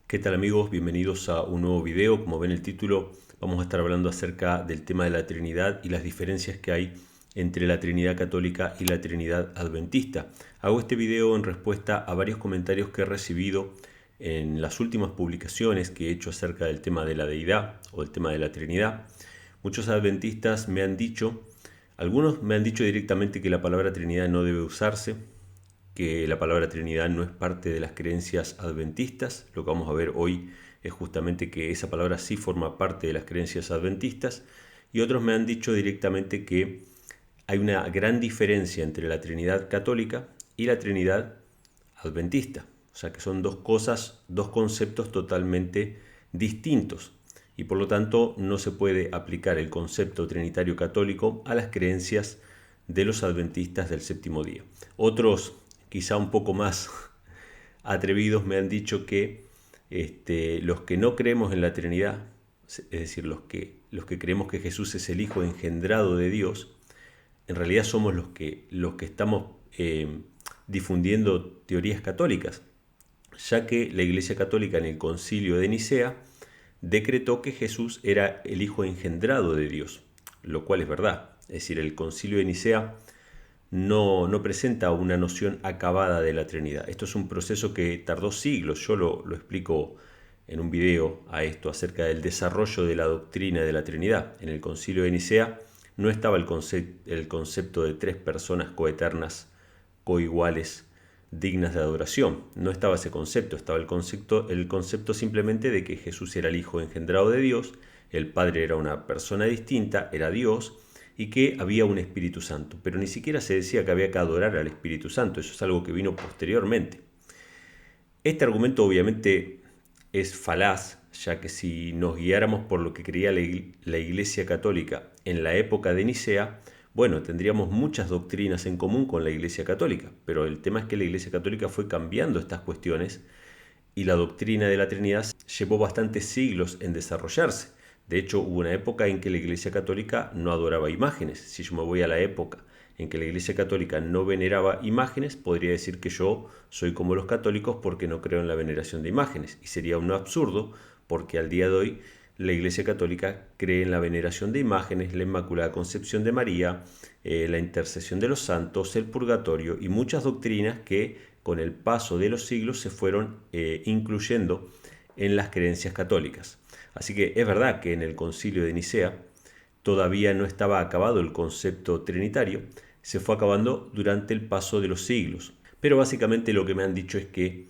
¿Qué tal amigos? Bienvenidos a un nuevo video. Como ven el título, vamos a estar hablando acerca del tema de la Trinidad y las diferencias que hay entre la Trinidad católica y la Trinidad adventista. Hago este video en respuesta a varios comentarios que he recibido en las últimas publicaciones que he hecho acerca del tema de la deidad o el tema de la Trinidad. Muchos adventistas me han dicho, algunos me han dicho directamente que la palabra Trinidad no debe usarse, que la palabra Trinidad no es parte de las creencias adventistas. Lo que vamos a ver hoy es justamente que esa palabra sí forma parte de las creencias adventistas. Y otros me han dicho directamente que hay una gran diferencia entre la Trinidad católica y la Trinidad adventista. O sea que son dos cosas, dos conceptos totalmente distintos. Y por lo tanto no se puede aplicar el concepto trinitario católico a las creencias de los adventistas del séptimo día. Otros, quizá un poco más atrevidos, me han dicho que los que no creemos en la Trinidad, es decir, los que creemos que Jesús es el Hijo engendrado de Dios, en realidad somos los que estamos difundiendo teorías católicas, ya que la Iglesia Católica en el Concilio de Nicea decretó que Jesús era el Hijo engendrado de Dios, lo cual es verdad. Es decir, el Concilio de Nicea no presenta una noción acabada de la Trinidad. Esto es un proceso que tardó siglos. Yo lo explico en un video a esto acerca del desarrollo de la doctrina de la Trinidad. En el Concilio de Nicea no estaba el concepto de tres personas coeternas, coiguales, dignas de adoración. No estaba ese concepto, estaba el concepto simplemente de que Jesús era el Hijo engendrado de Dios, el Padre era una persona distinta, era Dios, y que había un Espíritu Santo. Pero ni siquiera se decía que había que adorar al Espíritu Santo, eso es algo que vino posteriormente. Este argumento obviamente es falaz, ya que si nos guiáramos por lo que creía la Iglesia Católica en la época de Nicea, bueno, tendríamos muchas doctrinas en común con la Iglesia Católica, pero el tema es que la Iglesia Católica fue cambiando estas cuestiones y la doctrina de la Trinidad llevó bastantes siglos en desarrollarse. De hecho, hubo una época en que la Iglesia Católica no adoraba imágenes. Si yo me voy a la época en que la Iglesia Católica no veneraba imágenes, podría decir que yo soy como los católicos porque no creo en la veneración de imágenes. Y sería un absurdo porque al día de hoy la Iglesia Católica cree en la veneración de imágenes, la Inmaculada Concepción de María, la intercesión de los santos, el purgatorio y muchas doctrinas que con el paso de los siglos se fueron incluyendo en las creencias católicas. Así que es verdad que en el Concilio de Nicea todavía no estaba acabado el concepto trinitario, se fue acabando durante el paso de los siglos. Pero básicamente lo que me han dicho es que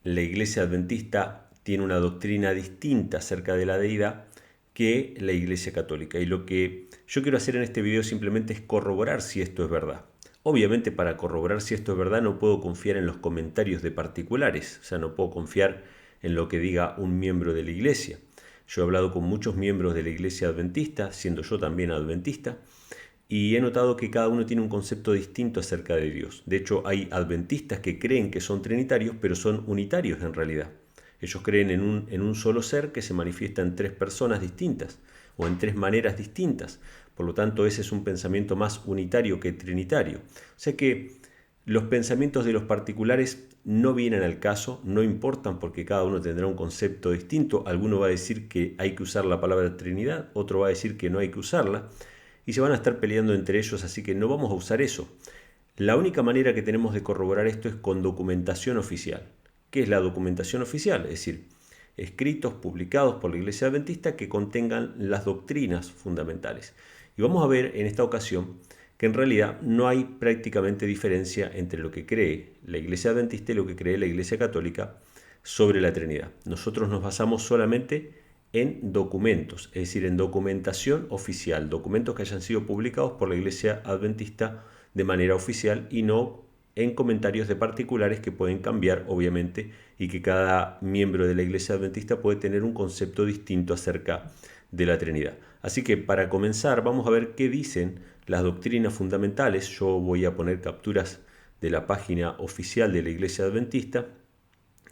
la Iglesia Adventista tiene una doctrina distinta acerca de la deidad que la Iglesia Católica. Y lo que yo quiero hacer en este video simplemente es corroborar si esto es verdad. Obviamente para corroborar si esto es verdad no puedo confiar en los comentarios de particulares, o sea, no puedo confiar en lo que diga un miembro de la Iglesia. Yo he hablado con muchos miembros de la Iglesia Adventista, siendo yo también adventista, y he notado que cada uno tiene un concepto distinto acerca de Dios. De hecho, hay adventistas que creen que son trinitarios, pero son unitarios en realidad. Ellos creen en un solo ser que se manifiesta en tres personas distintas o en tres maneras distintas. Por lo tanto, ese es un pensamiento más unitario que trinitario. O sea que los pensamientos de los particulares no vienen al caso, no importan porque cada uno tendrá un concepto distinto. Alguno va a decir que hay que usar la palabra Trinidad, otro va a decir que no hay que usarla y se van a estar peleando entre ellos, así que no vamos a usar eso. La única manera que tenemos de corroborar esto es con documentación oficial. ¿Qué es la documentación oficial? Es decir, escritos publicados por la Iglesia Adventista que contengan las doctrinas fundamentales. Y vamos a ver en esta ocasión que en realidad no hay prácticamente diferencia entre lo que cree la Iglesia Adventista y lo que cree la Iglesia Católica sobre la Trinidad. Nosotros nos basamos solamente en documentos, es decir, en documentación oficial, documentos que hayan sido publicados por la Iglesia Adventista de manera oficial y no en comentarios de particulares que pueden cambiar, obviamente, y que cada miembro de la Iglesia Adventista puede tener un concepto distinto acerca de la Trinidad. Así que para comenzar vamos a ver qué dicen las doctrinas fundamentales. Yo voy a poner capturas de la página oficial de la Iglesia Adventista,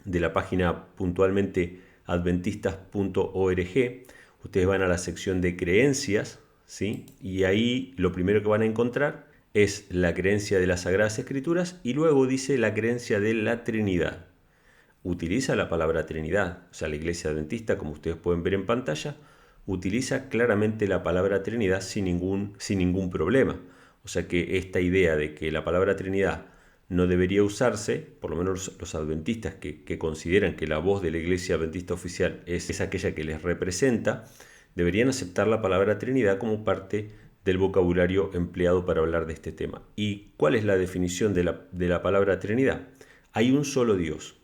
de la página puntualmente adventistas.org. Ustedes van a la sección de creencias, ¿sí? Y ahí lo primero que van a encontrar es la creencia de las Sagradas Escrituras y luego dice la creencia de la Trinidad. utiliza la palabra Trinidad. O sea, la Iglesia Adventista, como ustedes pueden ver en pantalla, utiliza claramente la palabra Trinidad sin ningún problema. O sea que esta idea de que la palabra Trinidad no debería usarse, por lo menos los adventistas que consideran que la voz de la Iglesia Adventista oficial es aquella que les representa, deberían aceptar la palabra Trinidad como parte del vocabulario empleado para hablar de este tema. ¿Y cuál es la definición de la palabra Trinidad? Hay un solo Dios,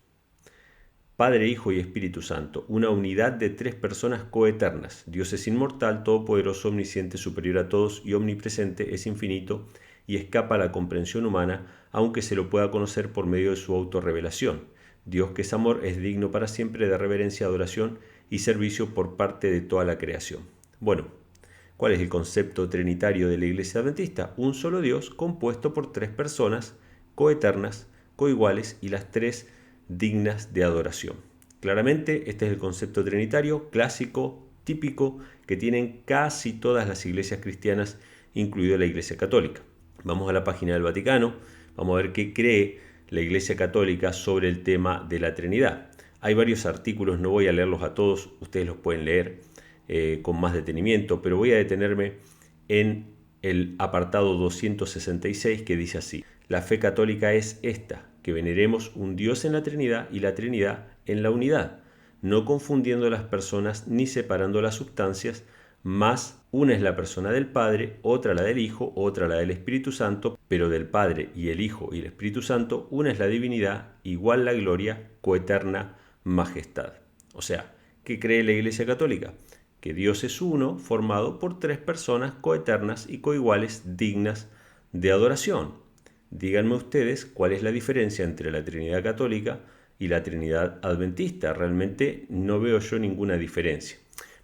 Padre, Hijo y Espíritu Santo, una unidad de tres personas coeternas. Dios es inmortal, todopoderoso, omnisciente, superior a todos y omnipresente, es infinito y escapa a la comprensión humana, aunque se lo pueda conocer por medio de su autorrevelación. Dios, que es amor, es digno para siempre de reverencia, adoración y servicio por parte de toda la creación. Bueno, ¿cuál es el concepto trinitario de la Iglesia Adventista? Un solo Dios compuesto por tres personas coeternas, coiguales y las tres dignas de adoración. Claramente este es el concepto trinitario clásico, típico, que tienen casi todas las iglesias cristianas, incluida la Iglesia Católica. Vamos a la página del Vaticano, vamos a ver qué cree la Iglesia Católica sobre el tema de la Trinidad. Hay varios artículos, no voy a leerlos a todos, ustedes los pueden leer con más detenimiento, pero voy a detenerme en el apartado 266 que dice así: la fe católica es esta, que veneremos un Dios en la Trinidad y la Trinidad en la unidad, no confundiendo las personas ni separando las sustancias, mas una es la persona del Padre, otra la del Hijo, otra la del Espíritu Santo, pero del Padre y el Hijo y el Espíritu Santo, una es la divinidad, igual la gloria, coeterna majestad. O sea, ¿qué cree la Iglesia Católica? Que Dios es uno, formado por tres personas coeternas y coiguales dignas de adoración. Díganme ustedes cuál es la diferencia entre la Trinidad Católica y la Trinidad Adventista. Realmente no veo yo ninguna diferencia.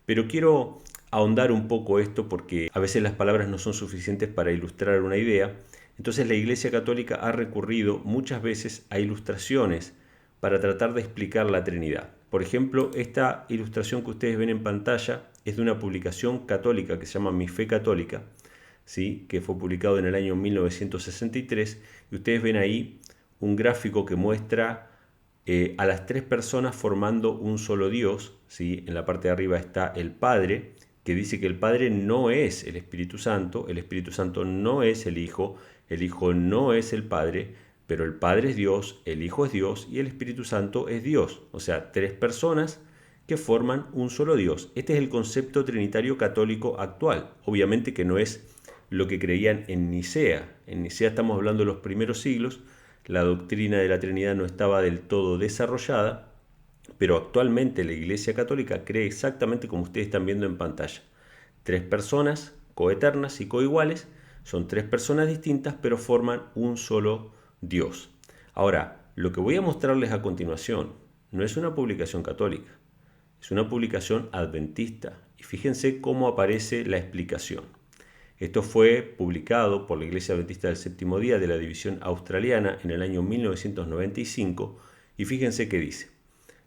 Pero quiero ahondar un poco esto porque a veces las palabras no son suficientes para ilustrar una idea. Entonces la Iglesia Católica ha recurrido muchas veces a ilustraciones para tratar de explicar la Trinidad. Por ejemplo, esta ilustración que ustedes ven en pantalla es de una publicación católica que se llama Mi Fe Católica, ¿sí? Que fue publicado en el año 1963, y ustedes ven ahí un gráfico que muestra a las tres personas formando un solo Dios, ¿sí? En la parte de arriba está el Padre, que dice que el Padre no es el Espíritu Santo no es el Hijo no es el Padre, pero el Padre es Dios, el Hijo es Dios y el Espíritu Santo es Dios. O sea, tres personas que forman un solo Dios. Este es el concepto trinitario católico actual. Obviamente que no es lo que creían en Nicea. En Nicea estamos hablando de los primeros siglos. La doctrina de la Trinidad no estaba del todo desarrollada, pero actualmente la Iglesia Católica cree exactamente como ustedes están viendo en pantalla. Tres personas coeternas y coiguales, son tres personas distintas, pero forman un solo Dios. Ahora, lo que voy a mostrarles a continuación no es una publicación católica, es una publicación adventista. Y fíjense cómo aparece la explicación. Esto fue publicado por la Iglesia Adventista del Séptimo Día de la División Australiana en el año 1995, y fíjense qué dice.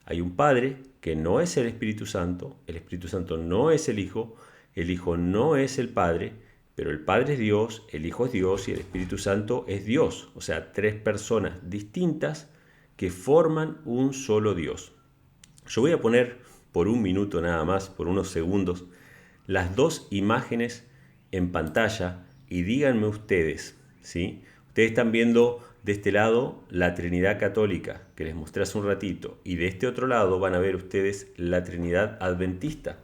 Hay un Padre que no es el Espíritu Santo no es el Hijo no es el Padre, pero el Padre es Dios, el Hijo es Dios y el Espíritu Santo es Dios. O sea, tres personas distintas que forman un solo Dios. Yo voy a poner por un minuto nada más, por unos segundos, las dos imágenes en pantalla y díganme ustedes, ¿sí? Ustedes están viendo de este lado la Trinidad Católica, que les mostré hace un ratito, y de este otro lado van a ver ustedes la Trinidad Adventista.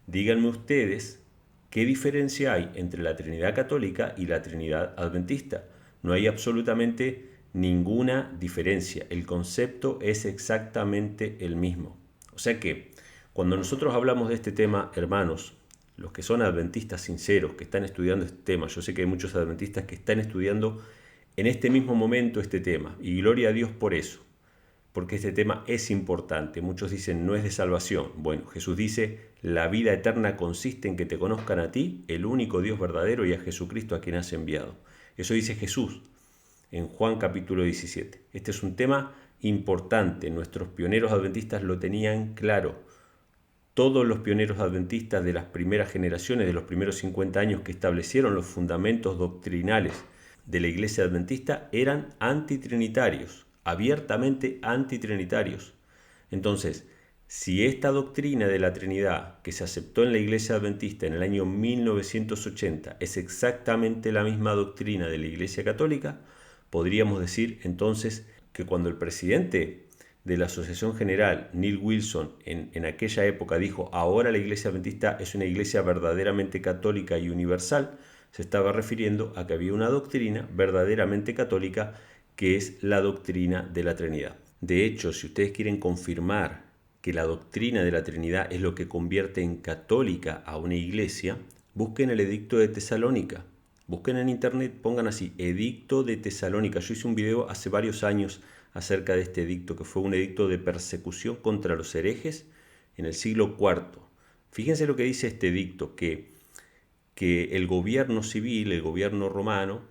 Díganme ustedes qué diferencia hay entre la Trinidad Católica y la Trinidad Adventista. No hay absolutamente ninguna diferencia. El concepto es exactamente el mismo. O sea que cuando nosotros hablamos de este tema, hermanos, los que son adventistas sinceros, que están estudiando este tema, yo sé que hay muchos adventistas que están estudiando en este mismo momento este tema, y gloria a Dios por eso, porque este tema es importante. Muchos dicen no es de salvación. Bueno, Jesús dice, la vida eterna consiste en que te conozcan a ti, el único Dios verdadero, y a Jesucristo a quien has enviado. Eso dice Jesús en Juan capítulo 17. Este es un tema importante, nuestros pioneros adventistas lo tenían claro. Todos los pioneros adventistas de las primeras generaciones, de los primeros 50 años que establecieron los fundamentos doctrinales de la Iglesia Adventista, eran antitrinitarios, abiertamente antitrinitarios. Entonces, si esta doctrina de la Trinidad que se aceptó en la Iglesia Adventista en el año 1980 es exactamente la misma doctrina de la Iglesia Católica, podríamos decir entonces que cuando el presidente de la Asociación General, Neil Wilson, en aquella época dijo ahora la Iglesia Adventista es una iglesia verdaderamente católica y universal, se estaba refiriendo a que había una doctrina verdaderamente católica que es la doctrina de la Trinidad. De hecho, si ustedes quieren confirmar que la doctrina de la Trinidad es lo que convierte en católica a una iglesia, busquen el Edicto de Tesalónica. Busquen en internet, pongan así, Edicto de Tesalónica. Yo hice un video hace varios años acerca de este edicto, que fue un edicto de persecución contra los herejes en el siglo IV. Fíjense lo que dice este edicto, que el gobierno civil, el gobierno romano,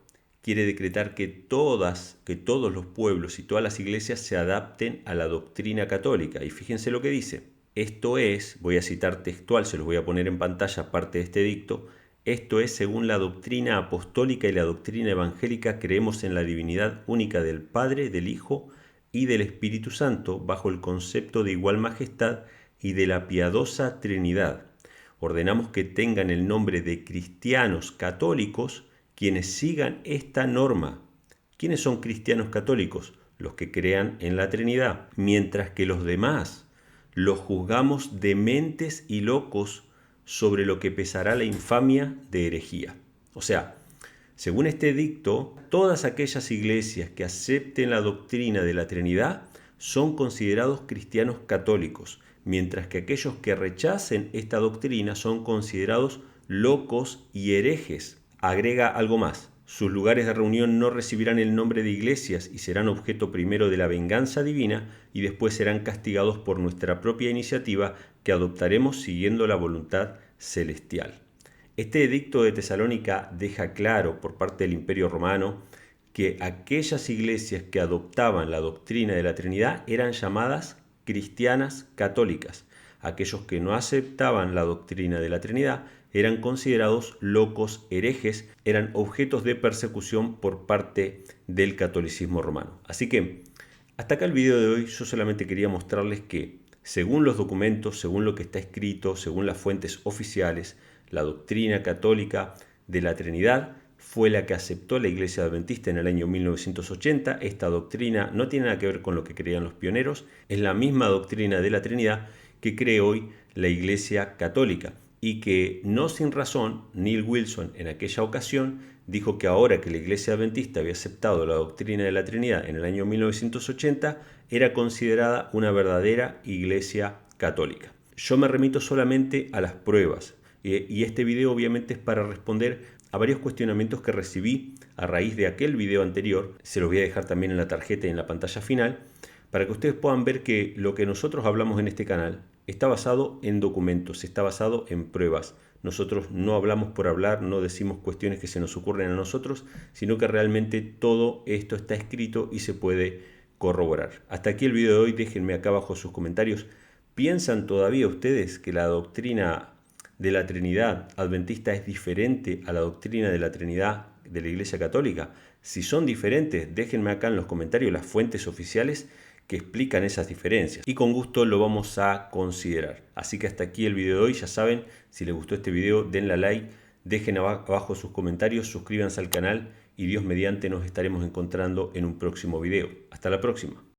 quiere decretar que todos los pueblos y todas las iglesias se adapten a la doctrina católica. Y fíjense lo que dice. Esto es, voy a citar textual, se los voy a poner en pantalla parte de este edicto. Esto es, según la doctrina apostólica y la doctrina evangélica, creemos en la divinidad única del Padre, del Hijo y del Espíritu Santo, bajo el concepto de igual majestad y de la piadosa Trinidad. Ordenamos que tengan el nombre de cristianos católicos quienes sigan esta norma. ¿Quiénes son cristianos católicos? Los que crean en la Trinidad, mientras que los demás los juzgamos dementes y locos sobre lo que pesará la infamia de herejía. O sea, según este edicto, todas aquellas iglesias que acepten la doctrina de la Trinidad son considerados cristianos católicos, mientras que aquellos que rechacen esta doctrina son considerados locos y herejes. Agrega algo más. Sus lugares de reunión no recibirán el nombre de iglesias y serán objeto primero de la venganza divina y después serán castigados por nuestra propia iniciativa que adoptaremos siguiendo la voluntad celestial. Este edicto de Tesalónica deja claro por parte del Imperio Romano que aquellas iglesias que adoptaban la doctrina de la Trinidad eran llamadas cristianas católicas. Aquellos que no aceptaban la doctrina de la Trinidad eran considerados locos herejes, eran objetos de persecución por parte del catolicismo romano. Así que, hasta acá el video de hoy, yo solamente quería mostrarles que, según los documentos, según lo que está escrito, según las fuentes oficiales, la doctrina católica de la Trinidad fue la que aceptó la Iglesia Adventista en el año 1980. Esta doctrina no tiene nada que ver con lo que creían los pioneros, es la misma doctrina de la Trinidad que cree hoy la Iglesia Católica. Y que no sin razón, Neil Wilson en aquella ocasión dijo que ahora que la Iglesia Adventista había aceptado la doctrina de la Trinidad en el año 1980, era considerada una verdadera Iglesia Católica. Yo me remito solamente a las pruebas y este video obviamente es para responder a varios cuestionamientos que recibí a raíz de aquel video anterior. Se los voy a dejar también en la tarjeta y en la pantalla final para que ustedes puedan ver que lo que nosotros hablamos en este canal está basado en documentos, está basado en pruebas. Nosotros no hablamos por hablar, no decimos cuestiones que se nos ocurren a nosotros, sino que realmente todo esto está escrito y se puede corroborar. Hasta aquí el video de hoy, déjenme acá abajo sus comentarios. ¿Piensan todavía ustedes que la doctrina de la Trinidad adventista es diferente a la doctrina de la Trinidad de la Iglesia Católica? Si son diferentes, déjenme acá en los comentarios las fuentes oficiales que explican esas diferencias y con gusto lo vamos a considerar. Así que hasta aquí el video de hoy. Ya saben, si les gustó este video denle like, dejen abajo sus comentarios, suscríbanse al canal y Dios mediante nos estaremos encontrando en un próximo video. Hasta la próxima.